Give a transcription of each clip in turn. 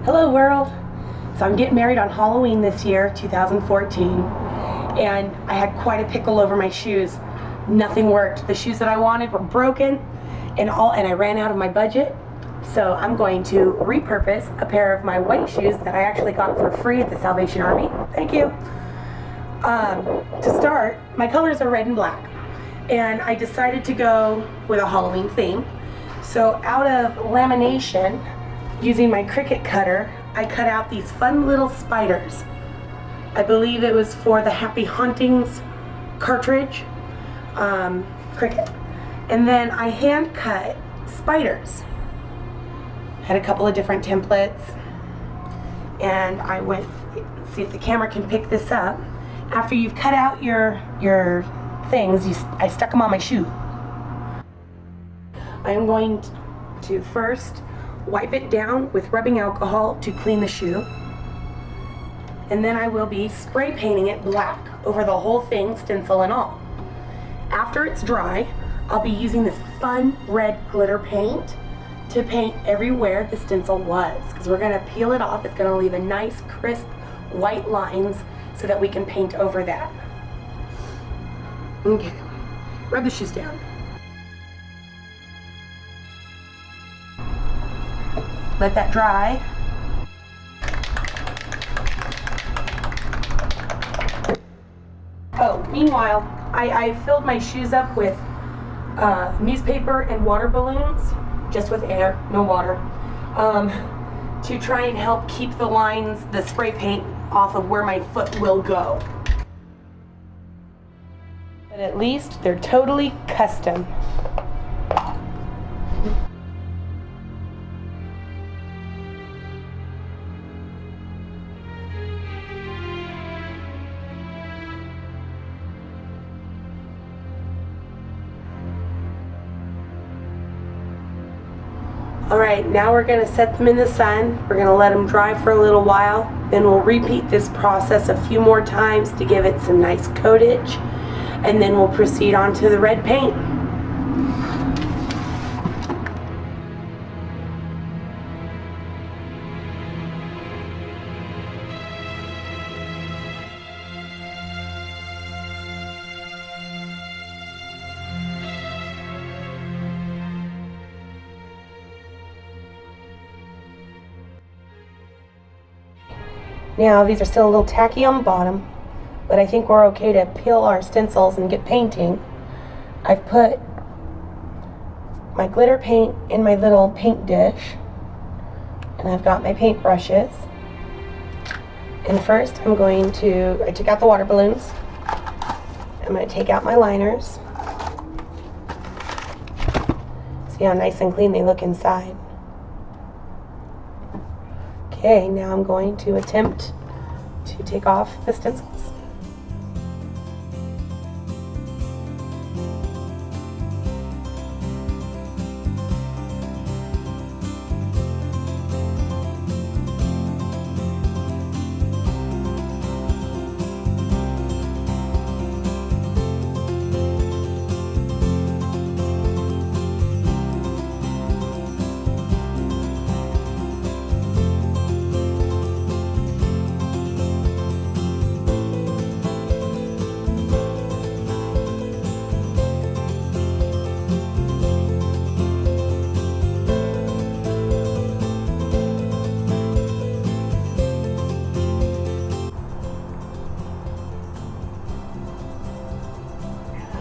Hello world! So I'm getting married on Halloween this year, 2014, and I had quite a pickle over my shoes. Nothing worked. The shoes that I wanted were broken and I ran out of my budget. So I'm going to repurpose a pair of my white shoes that I actually got for free at the Salvation Army. Thank you. To start, my colors are red and black, and I decided to go with a Halloween theme. So out of lamination, using my Cricut cutter, I cut out these fun little spiders. I believe it was for the Happy Hauntings cartridge, Cricut. And then I hand cut spiders. Had a couple of different templates, and I went, see if the camera can pick this up. After you've cut out your things, I stuck them on my shoe. I'm going to first wipe it down with rubbing alcohol to clean the shoe, and then I will be spray painting it black over the whole thing, stencil and all. After it's dry, I'll be using this fun red glitter paint to paint everywhere the stencil was, because we're going to peel it off. It's going to leave a nice crisp white lines so that we can paint over that. Okay, rub the shoes down. Let that dry. Oh, meanwhile, I filled my shoes up with newspaper and water balloons, just with air, no water, to try and help keep the lines, the spray paint, off of where my foot will go. But at least they're totally custom. Alright, now we're going to set them in the sun. We're going to let them dry for a little while. Then we'll repeat this process a few more times to give it some nice coatage. And then we'll proceed on to the red paint. Now, these are still a little tacky on the bottom, but I think we're okay to peel our stencils and get painting. I've put my glitter paint in my little paint dish, and I've got my paint brushes. And first I took out the water balloons. I'm going to take out my liners. See how nice and clean they look inside. Okay, now I'm going to attempt to take off the stencils.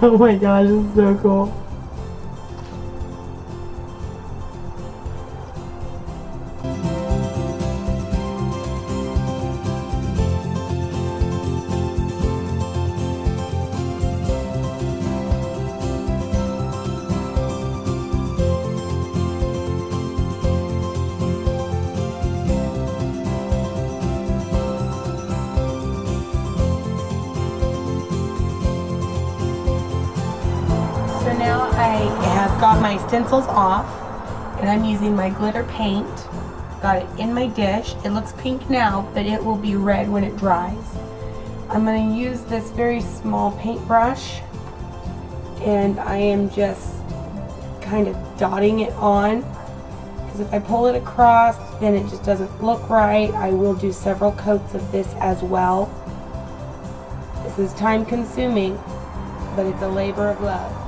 Oh my gosh, this is so cool. Now I have got my stencils off, and I'm using my glitter paint. Got it in my dish. It looks pink now, but it will be red when it dries. I'm going to use this very small paintbrush, and I am just kind of dotting it on because if I pull it across, then it just doesn't look right. I will do several coats of this as well. This is time consuming, but it's a labor of love.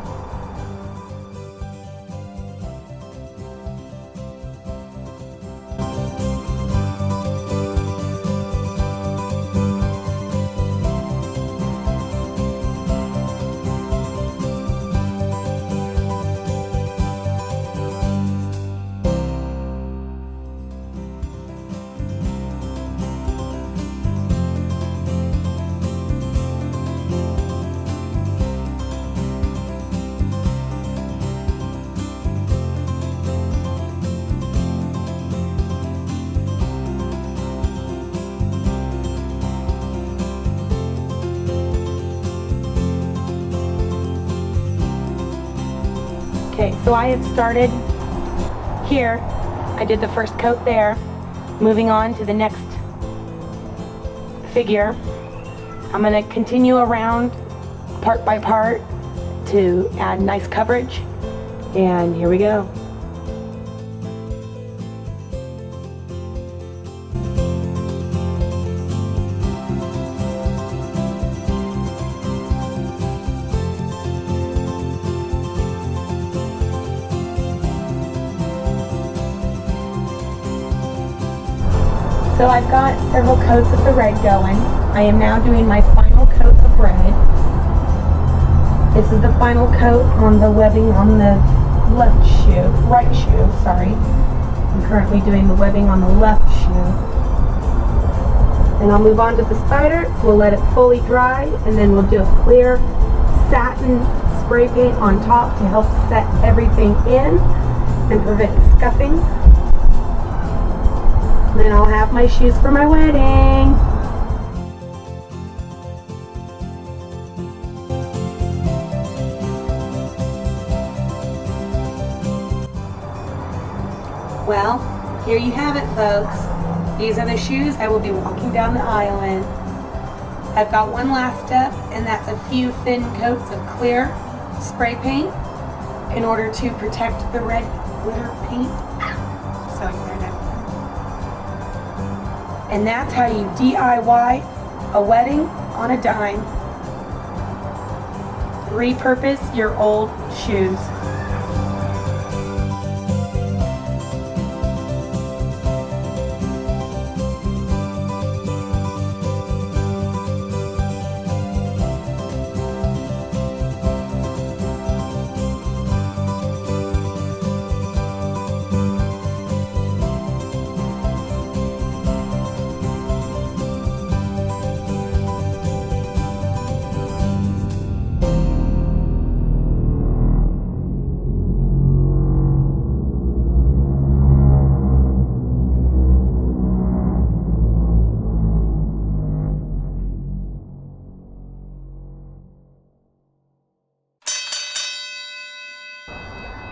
Okay, so I have started here. I did the first coat there. Moving on to the next figure. I'm going to continue around part by part to add nice coverage. And here we go. So I've got several coats of the red going. I am now doing my final coat of red. This is the final coat on the webbing on the right shoe, sorry. I'm currently doing the webbing on the left shoe. And I'll move on to the spider. We'll let it fully dry, and then we'll do a clear satin spray paint on top to help set everything in and prevent scuffing. Then I'll have my shoes for my wedding. Well, here you have it, folks. These are the shoes I will be walking down the aisle in. I've got one last step, and that's a few thin coats of clear spray paint in order to protect the red glitter paint. So excited. And that's how you DIY a wedding on a dime. Repurpose your old shoes.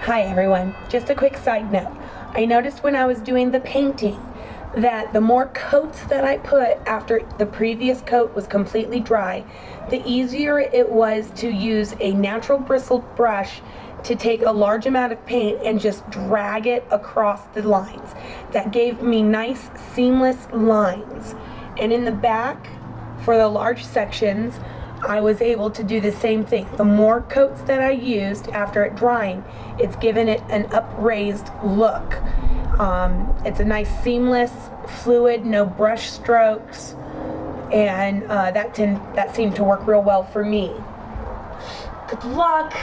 Hi everyone, just a quick side note. I noticed when I was doing the painting that the more coats that I put after the previous coat was completely dry, the easier it was to use a natural bristled brush to take a large amount of paint and just drag it across the lines. That gave me nice seamless lines. And in the back, for the large sections, I was able to do the same thing. The more coats that I used after it drying, it's given it an upraised look. It's a nice seamless, fluid, no brush strokes, and that seemed to work real well for me. Good luck!